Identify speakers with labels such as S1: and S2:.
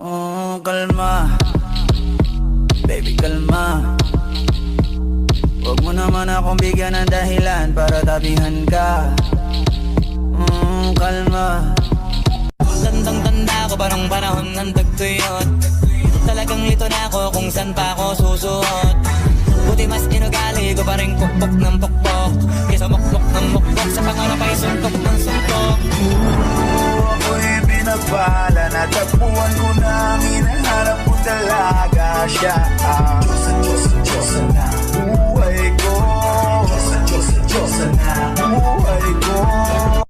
S1: Oh, kalma. Baby, kalma. Huwag mo naman akong bigyan ng dahilan para tabihan ka. Kalma.
S2: Tandang-tanda ko parang panahon ng tagtuyot. Talagang lito na ako kung saan pa ako susuot. Buti mas inugali ko pa rin pukpok ng pukpok kaysa mukpok ng mukpok sa pangarap ay suntok ng suntok.
S3: Ako'y pinagpala, natagpuan ko na ang hinahanap ko talaga siya. Diyosa na buhay ko, Diyosa na buhay ko.